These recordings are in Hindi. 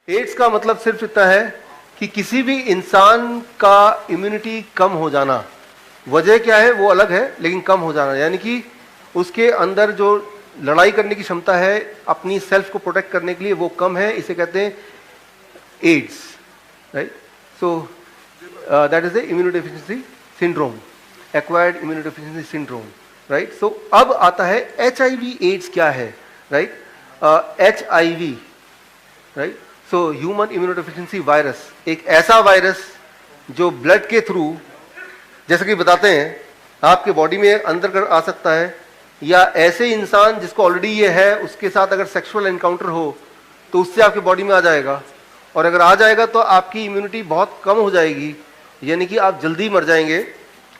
एड्स का मतलब सिर्फ इतना है कि किसी भी इंसान का इम्यूनिटी कम हो जाना, वजह क्या है वो अलग है, लेकिन कम हो जाना यानी कि उसके अंदर जो लड़ाई करने की क्षमता है अपनी सेल्फ को प्रोटेक्ट करने के लिए वो कम है, इसे कहते हैं AIDS, right. So that is the immunodeficiency syndrome, acquired immunodeficiency syndrome, right. So अब आता है एचआईवी एड्स क्या है, right. HIV, right, so human immunodeficiency virus, एक ऐसा वायरस जो ब्लड के थ्रू, जैसे कि बताते हैं, आपके बॉडी में अंदर कर आ सकता है, या ऐसे इंसान जिसको ऑलरेडी ये है उसके साथ अगर सेक्सुअल एनकाउंटर हो तो उससे आपके बॉडी में आ जाएगा, और अगर आ जाएगा तो आपकी इम्यूनिटी बहुत कम हो जाएगी, यानी कि आप जल्दी मर जाएंगे।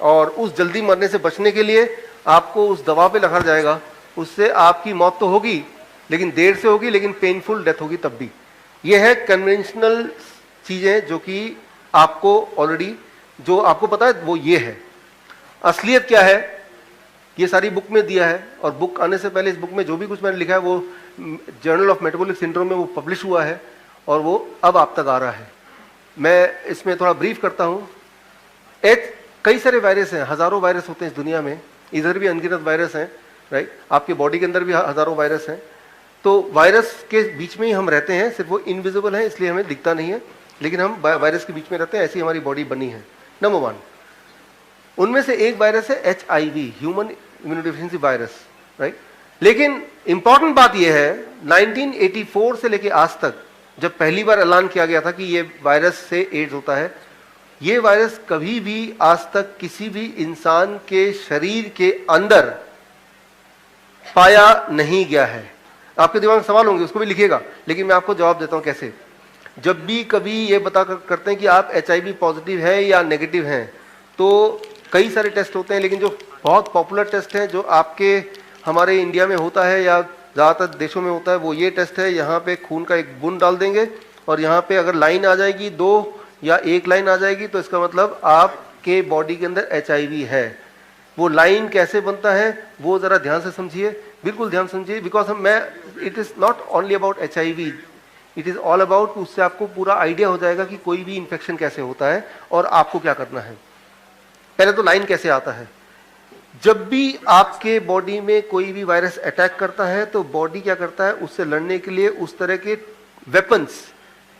और उस जल्दी मरने से बचने के लिए आपको उस दवा पे लगा जाएगा, उससे आपकी मौत तो होगी लेकिन देर से होगी, लेकिन पेनफुल डेथ होगी तब भी। ये है कन्वेंशनल चीजें जो कि आपको ऑलरेडी, जो आपको पता है वो ये है। असलियत क्या है ये सारी बुक में दिया है, और बुक आने से पहले इस बुक में जो भी कुछ मैंने लिखा है वो जर्नल ऑफ मेटाबॉलिक सिंड्रोम में वो पब्लिश हुआ है और वो अब आप तक आ रहा है। मैं इसमें थोड़ा ब्रीफ करता हूँ। कई सारे वायरस हैं, हजारों वायरस होते हैं इस दुनिया में, इधर भी अनगिनत वायरस हैं, राइट। आपके बॉडी के अंदर भी हजारों वायरस हैं। तो वायरस के बीच में ही हम रहते हैं, सिर्फ वो इनविजिबल है इसलिए हमें दिखता नहीं है, लेकिन हम वायरस के बीच में रहते हैं, ऐसी हमारी बॉडी बनी है। नंबर 1, उनमें से एक वायरस है HIV, human immunodeficiency virus, right. लेकिन इंपॉर्टेंट बात यह है 1984 से लेकर आज तक, जब पहली बार ऐलान किया गया था कि ये वायरस से एड्स होता है, ये वायरस कभी भी आज तक किसी भी इंसान के शरीर के अंदर पाया नहीं गया है। आपके दिमाग में सवाल होंगे, उसको भी लिखिएगा, लेकिन मैं आपको जवाब देता हूं कैसे। जब भी कभी ये बता करते हैं कि आप एचआईवी पॉजिटिव है या नेगेटिव हैं, तो कई सारे टेस्ट होते हैं, लेकिन जो बहुत पॉपुलर टेस्ट है जो आपके हमारे इंडिया में होता है या ज़्यादातर देशों में होता है, वो ये टेस्ट है। यहाँ पे खून का एक बूंद डाल देंगे और यहाँ पे अगर लाइन आ जाएगी 2 या 1 लाइन आ जाएगी तो इसका मतलब आपके बॉडी के अंदर एचआईवी है। वो लाइन कैसे बनता है वो जरा ध्यान से समझिए, बिल्कुल ध्यान समझिए, because it is not only about HIV, it is all about, उससे आपको पूरा आइडिया हो जाएगा कि कोई भी इंफेक्शन कैसे होता है और आपको क्या करना है। पहले तो लाइन कैसे आता है, जब भी आपके बॉडी में कोई भी वायरस अटैक करता है तो बॉडी क्या करता है, उससे लड़ने के लिए उस तरह के वेपन्स,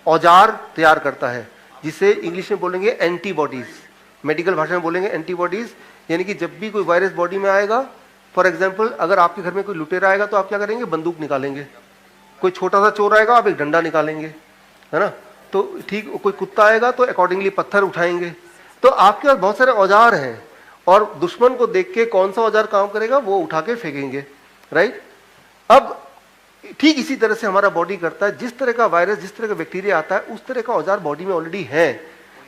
औजार तैयार करता है, जिसे इंग्लिश में बोलेंगे एंटीबॉडीज, मेडिकल भाषा में बोलेंगे एंटीबॉडीज। यानी कि जब भी कोई वायरस बॉडी में आएगा, फॉर एग्जाम्पल अगर आपके घर में कोई लुटेरा आएगा तो आप क्या करेंगे, बंदूक निकालेंगे। कोई छोटा सा चोर आएगा आप एक डंडा निकालेंगे, है ना। तो ठीक, कोई कुत्ता आएगा तो अकॉर्डिंगली पत्थर उठाएंगे। तो आपके पास बहुत सारे औजार हैं, और दुश्मन को देख के कौन सा औजार काम करेगा वो उठा के फेंकेंगे, राइट। अब ठीक इसी तरह से हमारा बॉडी करता है, जिस तरह का वायरस, जिस तरह का बैक्टीरिया आता है, उस तरह का औजार बॉडी में ऑलरेडी है।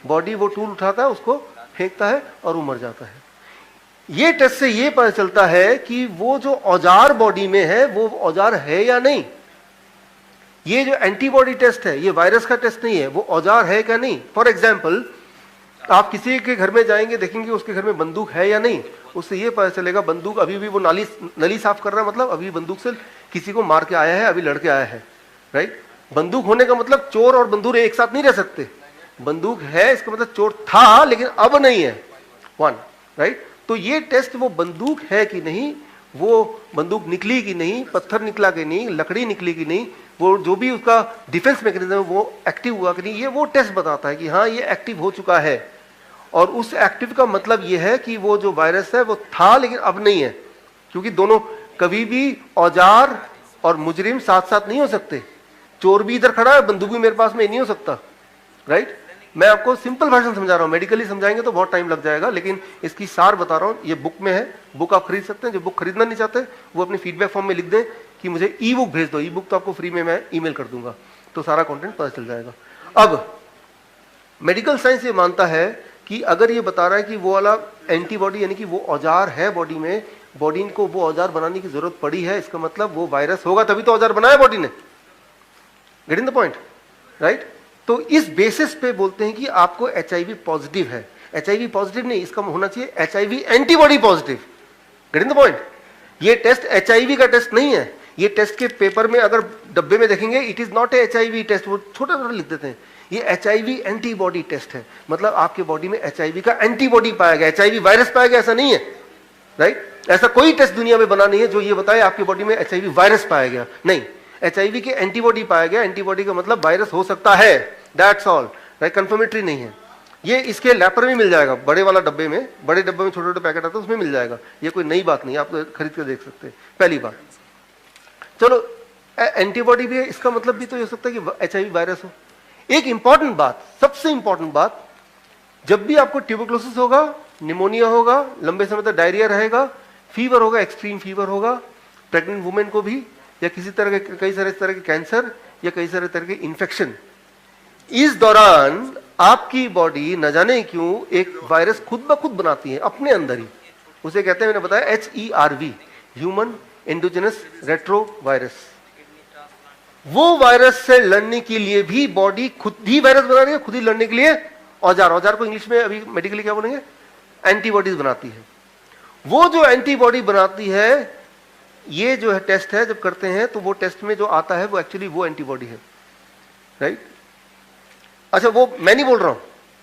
बॉडी वो टूल उठाता है, उसको फेंकता है और वो मर जाता है। ये टेस्ट से ये पता चलता है कि वो जो औजार बॉडी में है वो औजार है या नहीं। ये जो एंटीबॉडी टेस्ट है ये वायरस का टेस्ट नहीं है, वो औजार है क्या नहीं। फॉर एग्जाम्पल आप किसी के घर में जाएंगे, देखेंगे उसके घर में बंदूक है या नहीं, उससे ये पता चलेगा बंदूक अभी भी वो नली साफ कर रहा है, मतलब अभी बंदूक से किसी को मार के आया है, अभी लड़के आया है, राइट। बंदूक होने का मतलब चोर और बंदूक एक साथ नहीं रह सकते। बंदूक है इसका मतलब चोर था लेकिन अब नहीं है, 1, राइट। तो ये टेस्ट वो बंदूक है कि नहीं, वो बंदूक निकली कि नहीं, पत्थर निकला कि नहीं, लकड़ी निकली कि नहीं, वो जो भी उसका डिफेंस मैकेनिज्म है वो एक्टिव हुआ कि नहीं, ये वो टेस्ट बताता है कि हाँ ये एक्टिव हो चुका है। और उस एक्टिव का मतलब ये है कि वो जो वायरस है वो था लेकिन अब नहीं है, क्योंकि दोनों कभी भी औजार और मुजरिम साथ साथ नहीं हो सकते। चोर भी इधर खड़ा है, बंदूक भी मेरे पास में नहीं हो सकता, राइट। मैं आपको सिंपल भाषा में समझा रहा हूँ, मेडिकली समझाएंगे तो बहुत टाइम लग जाएगा, लेकिन इसकी सार बता रहा हूँ। ये बुक में है, बुक आप खरीद सकते हैं। जो बुक खरीदना नहीं चाहते वो अपनी फीडबैक फॉर्म में लिख दें कि मुझे ई बुक भेज दो, ई बुक तो आपको फ्री में मैं ईमेल कर दूंगा, तो सारा कंटेंट पता चल जाएगा। अब मेडिकल साइंस ये मानता है कि अगर ये बता रहा है कि वो वाला एंटीबॉडी यानी कि वो औजार है बॉडी में, बॉडी को वो औजार बनाने की जरूरत पड़ी है, इसका मतलब वो वायरस होगा तभी तो औजार बनाया बॉडी ने। Getting the point, right. तो इस बेसिस पे बोलते हैं कि आपको एचआईवी पॉजिटिव है। एचआईवी पॉजिटिव नहीं, इसका होना चाहिए HIV antibody positive. Getting the point. ये टेस्ट एचआईवी का टेस्ट नहीं है, ये टेस्ट के पेपर में अगर डब्बे में देखेंगे it is not a HIV test, वो छोटा छोटा लिख देते हैं, ये HIV एंटीबॉडी टेस्ट है, मतलब आपके बॉडी में HIV का एंटीबॉडी पाया गया, HIV वायरस पाया गया ऐसा नहीं है, राइट? ऐसा कोई टेस्ट दुनिया में बना नहीं है जो ये बताए आपकी बॉडी में HIV वायरस पाया गया, नहीं, HIV के एंटीबॉडी पाया गया, एंटीबॉडी का मतलब वायरस हो सकता है, दैट्स ऑल, राइट? कंफर्मेटरी नहीं है। ये इसके लैपर में मिल जाएगा, बड़े वाला डब्बे में, बड़े डब्बे में छोटे छोटे पैकेट आते हैं उसमें मिल जाएगा, ये कोई नई बात नहीं, आप तो खरीद कर देख सकते हैं। पहली बात, चलो एंटीबॉडी भी है, इसका मतलब भी तो हो सकता है कि HIV वायरस हो। एक इंपॉर्टेंट बात, सबसे इंपॉर्टेंट बात, जब भी आपको ट्यूबरकुलोसिस होगा, निमोनिया होगा, लंबे समय तक डायरिया रहेगा, फीवर होगा, एक्सट्रीम फीवर होगा, प्रेग्नेंट वुमेन को भी, या किसी तरह के कई सारे तरह के कैंसर या कई सारे तरह के इन्फेक्शन, इस दौरान आपकी बॉडी न जाने क्यों एक वायरस खुद ब खुद बनाती है अपने अंदर ही, उसे कहते हैं, मैंने बताया HERV, human endogenous retro virus. वो वायरस से लड़ने के लिए भी बॉडी खुद ही वायरस बना रही है, खुद ही लड़ने के लिए औजार को इंग्लिश में अभी मेडिकली क्या बोलेंगे, एंटीबॉडीज बनाती है। वो जो एंटीबॉडी बनाती है, ये जो है टेस्ट है जब करते हैं तो वो टेस्ट में जो आता है वो एक्चुअली वो एंटीबॉडी है, राइट? अच्छा, वो मैं नहीं बोल रहा हूं,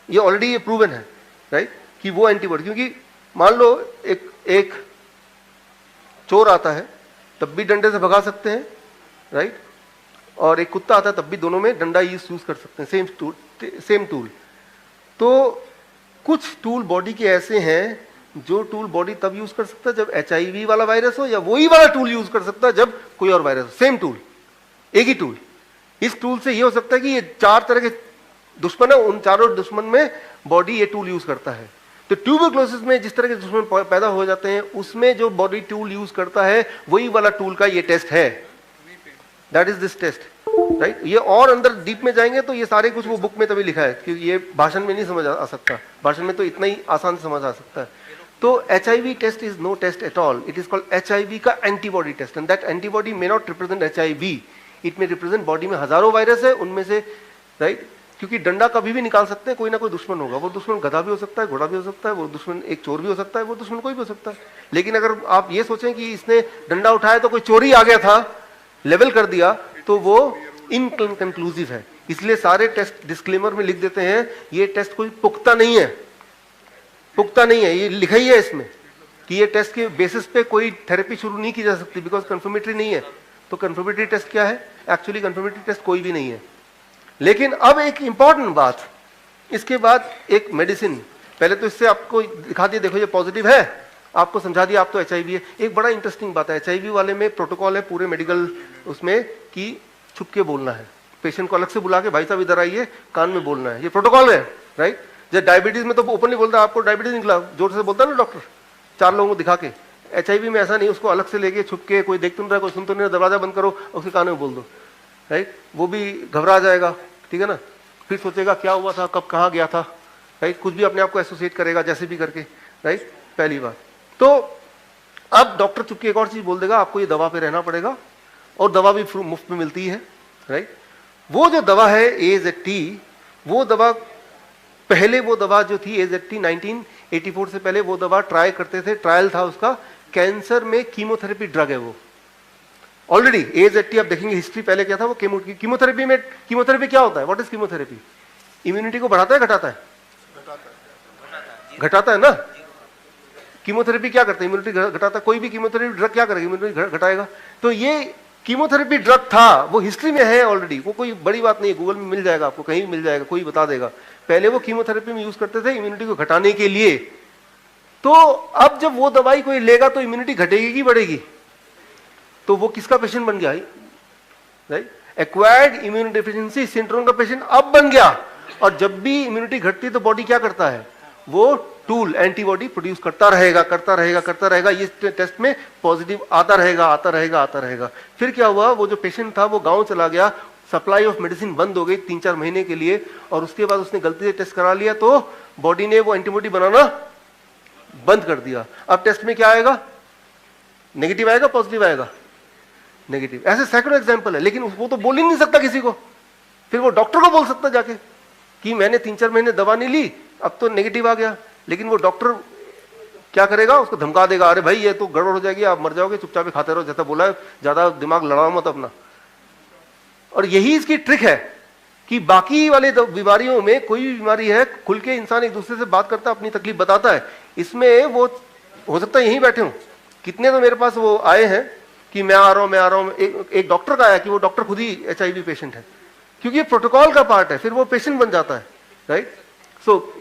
ये ऑलरेडी ये प्रूवन है, राइट, कि वो एंटीबॉडी, क्योंकि मान लो एक चोर आता है तब भी डंडे से भगा सकते हैं, राइट, और एक कुत्ता आता है तब भी दोनों में डंडा यूज कर सकते हैं, सेम टूल। तो कुछ टूल बॉडी के ऐसे हैं जो टूल बॉडी तब यूज कर सकता है जब HIV वाला वायरस हो, या वही वाला टूल यूज कर सकता है जब कोई और वायरस हो, सेम टूल, एक ही टूल। इस टूल से ये हो सकता है कि ये 4 तरह के दुश्मन है, उन चारों दुश्मन में बॉडी ये टूल यूज करता है। तो ट्यूबरकुलोसिस में जिस तरह के दुश्मन पैदा हो जाते हैं, उसमें जो बॉडी टूल यूज करता है वही वाला टूल का ये टेस्ट है, that is this test, right? ये और अंदर डीप में जाएंगे तो ये सारे कुछ वो बुक में तभी लिखा है, क्योंकि ये भाषण में नहीं समझ आ सकता, भाषण में तो इतना ही आसान से समझ आ सकता है। तो HIV test is no test at all, it is called HIV का antibody test, and that antibody may not represent HIV, it may represent body में हजारों वायरस है, उनमें से, राइट, क्योंकि डंडा कभी भी निकाल सकते हैं, कोई ना कोई दुश्मन होगा, वो दुश्मन गधा भी हो सकता है, घोड़ा भी हो सकता है, वो दुश्मन एक चोर भी हो सकता है, वो दुश्मन कोई भी हो सकता है। लेकिन अगर आप ये सोचें कि इसने डंडा उठाया तो कोई चोरी आ गया था, लेवल कर दिया, तो वो इनकंक्लूसिव है। इसलिए सारे टेस्ट डिस्क्लेमर में लिख देते हैं ये टेस्ट कोई पुख्ता नहीं है, पुख्ता नहीं है, ये लिखा ही है इसमें कि ये टेस्ट के बेसिस पे कोई थेरेपी शुरू नहीं की जा सकती, बिकॉज कंफर्मेटरी नहीं है। तो कंफर्मेटरी टेस्ट क्या है? एक्चुअली कंफर्मेटरी टेस्ट कोई भी नहीं है। लेकिन अब एक इंपॉर्टेंट बात, इसके बाद एक मेडिसिन, पहले तो इससे आपको दिखा दिया, देखो ये पॉजिटिव है, आपको समझा दिया आप तो HIV है। एक बड़ा इंटरेस्टिंग बात है, HIV वाले में प्रोटोकॉल है पूरे मेडिकल उसमें कि छुप के बोलना है, पेशेंट को अलग से बुला के भाई साहब इधर आइए, कान में बोलना है, ये प्रोटोकॉल है, राइट? जब डायबिटीज में तो ओपनली बोलता है आपको डायबिटीज निकला, जोर से बोलता है ना डॉक्टर 4 लोगों को दिखा के। HIV में ऐसा नहीं, उसको अलग से लेके छुप के, कोई देख तो नहीं रहा, कोई सुन तो नहीं रहा, दरवाजा बंद करो, उसके कान में बोल दो, राइट? वो भी घबरा जाएगा, ठीक है ना, फिर सोचेगा क्या हुआ था, कब कहाँ गया था, राइट? कुछ भी अपने आप को एसोसिएट करेगा जैसे भी करके, राइट? पहली बात तो अब डॉक्टर चुपके एक और चीज बोल देगा, आपको ये दवा पे रहना पड़ेगा, और दवा भी मुफ्त में मिलती है, राइट? वो जो दवा है AZT, वो दवा पहले, वो दवा जो थी AZT 1984 से पहले वो दवा ट्राई करते थे, ट्रायल था उसका, कैंसर में कीमोथेरेपी ड्रग है वो ऑलरेडी। AZT आप देखेंगे हिस्ट्री, पहले क्या था वो कीमोथेरेपी में, कीमोथेरेपी क्या होता है, व्हाट इज कीमोथेरेपी? इम्यूनिटी को बढ़ाता है घटाता है? घटाता है ना। कीमोथेरेपी क्या करता है? इम्यूनिटी घटाता है। कोई भी कीमोथेरेपी ड्रग क्या करेगा? इम्यूनिटी घटाएगा। तो ये कीमोथेरेपी ड्रग था, वो हिस्ट्री में है ऑलरेडी, वो कोई बड़ी बात नहीं है, गूगल में मिल जाएगा आपको, कहीं भी मिल जाएगा, कोई बता देगा। पहले वो कीमोथेरेपी में यूज करते थे इम्यूनिटी को घटाने के लिए। तो अब जब वो दवाई कोई लेगा तो इम्यूनिटी घटेगी कि बढ़ेगी? तो वो किसका पेशेंट बन गया, right? Acquired immune deficiency syndrome का पेशेंट अब बन गया। और जब भी इम्यूनिटी घटती है तो बॉडी क्या करता है, वो टूल एंटीबॉडी प्रोड्यूस करता रहेगा, करता रहेगा, करता रहेगा। ये टेस्ट में पॉजिटिव आता रहेगा, आता रहेगा, आता रहेगा। फिर क्या हुआ, वो जो पेशेंट था वो गांव चला गया, सप्लाई ऑफ मेडिसिन बंद हो गई 3-4 महीने के लिए, और उसके बाद उसने गलती से टेस्ट करा लिया तो बॉडी ने वो एंटीबॉडी बनाना बंद कर दिया। अब टेस्ट में क्या आएगा, नेगेटिव आएगा, पॉजिटिव आएगा, नेगेटिव। ऐसे सैकड़ों एग्जांपल है, लेकिन वो तो बोल ही नहीं सकता किसी को। फिर वो डॉक्टर को बोल सकता जाके कि मैंने 3-4 महीने दवा नहीं ली, अब तो नेगेटिव आ गया। लेकिन वो डॉक्टर क्या करेगा, उसको धमका देगा, अरे भाई ये तो गड़बड़ हो जाएगी, आप मर जाओगे, चुपचाप खाते रहो, जैसा बोला है, ज्यादा दिमाग लड़ाओ मत अपना। और यही इसकी ट्रिक है कि बाकी वाले बीमारियों में, कोई भी बीमारी है, खुल के इंसान एक दूसरे से बात करता है, अपनी तकलीफ बताता है। इसमें वो हो सकता है यहीं बैठे हूं, कितने तो मेरे पास वो आए हैं कि मैं आ रहा हूं। एक डॉक्टर का आया कि वो डॉक्टर खुद ही HIV पेशेंट है, क्योंकि ये प्रोटोकॉल का पार्ट है, फिर वो पेशेंट बन जाता है, right. So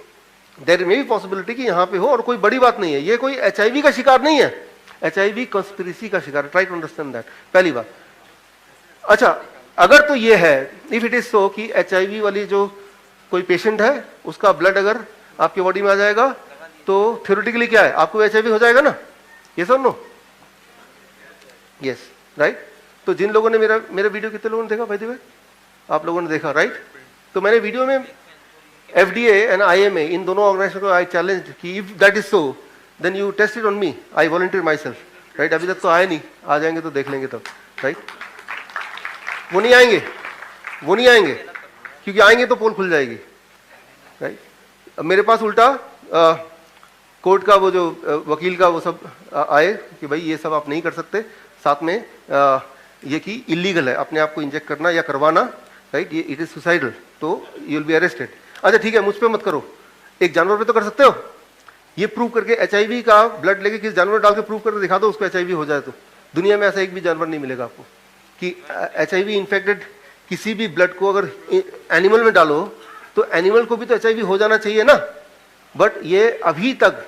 there may be possibility कि यहां पे हो, और कोई बड़ी बात नहीं है, ये कोई HIV का शिकार नहीं है, HIV कंस्पिरेसी का शिकार है। ट्राई टू अंडरस्टैंड दैट, पहली बात। अच्छा, अगर तो ये है, इफ इट इज सो कि HIV वाली जो कोई पेशेंट है, उसका ब्लड अगर आपके बॉडी में आ जाएगा, तो थ्योरेटिकली क्या है, आपको HIV हो जाएगा ना, यस और नो? Yes, right. तो जिन लोगों ने मेरा वीडियो, कितने लोगों ने देखा भाई भाई? आप लोगों ने देखा, राइट। तो मैंने वीडियो में FDA एंड IMA, इन दोनों ऑर्गेनाइजेशन को आई चैलेंज कि if that is so then you test it on me, I volunteer myself, right. अभी तक तो आए नहीं, आ जाएंगे तो देख लेंगे तब, राइट। वो नहीं आएंगे, क्योंकि आएंगे तो पोल खुल जाएगी, राइट। अब मेरे पास उल्टा कोर्ट का वो जो वकील का वो सब आए कि भाई ये सब आप नहीं कर सकते, साथ में ये कि इलीगल है अपने आप को इंजेक्ट करना या करवाना, राइट, ये इट इज सुसाइडल, तो यू विल बी अरेस्टेड। अच्छा ठीक है, मुझ पे मत करो, एक जानवर पे तो कर सकते हो। ये प्रूव करके HIV का ब्लड लेके किसी जानवर डाल के प्रूव करके दिखा दो उसको HIV हो जाए, तो दुनिया में ऐसा एक भी जानवर नहीं मिलेगा आपको कि HIV इन्फेक्टेड किसी भी ब्लड को अगर एनिमल में डालो तो एनिमल को भी तो HIV हो जाना चाहिए ना। बट ये अभी तक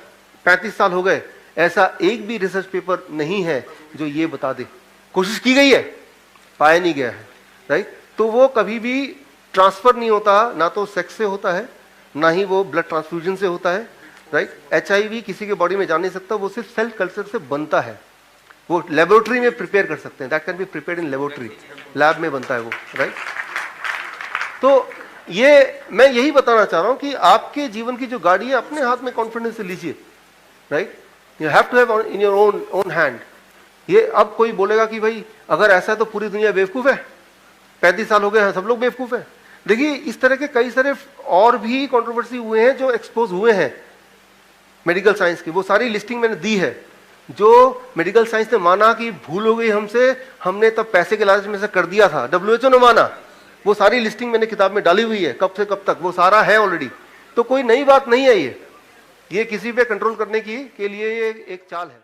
35 साल हो गए, ऐसा एक भी रिसर्च पेपर नहीं है जो ये बता दे। कोशिश की गई है, पाया नहीं गया है, राइट। तो वो कभी भी ट्रांसफर नहीं होता, ना तो सेक्स से होता है, ना ही वो ब्लड ट्रांसफ्यूजन से होता है, राइट। HIV किसी के बॉडी में जा नहीं सकता, वो सिर्फ सेल कल्चर से बनता है, वो लेबोरेटरी में प्रिपेयर कर सकते हैं, that can be prepared in laboratory, lab में बनता है वो, राइट। तो ये मैं यही बताना चाह रहा हूं कि आपके जीवन की जो गाड़ी है अपने हाथ में कॉन्फिडेंस से लीजिए, right. You have to have in your own hand. ये अब कोई बोलेगा कि भाई अगर ऐसा है तो पूरी दुनिया बेवकूफ है, 35 साल हो गए हैं, सब लोग बेवकूफ है। देखिए इस तरह के कई सारे और भी कंट्रोवर्सी हुए हैं जो एक्सपोज हुए हैं मेडिकल साइंस की, वो सारी लिस्टिंग मैंने दी है। जो मेडिकल साइंस ने माना कि भूल हो गई हमसे, हमने तब पैसे के लालच में से कर दिया था, WHO ने माना, वो सारी लिस्टिंग मैंने किताब में डाली हुई है, कब से कब तक, वो सारा है ऑलरेडी। तो कोई नई बात नहीं है ये किसी पे कंट्रोल करने के लिए ये एक चाल है।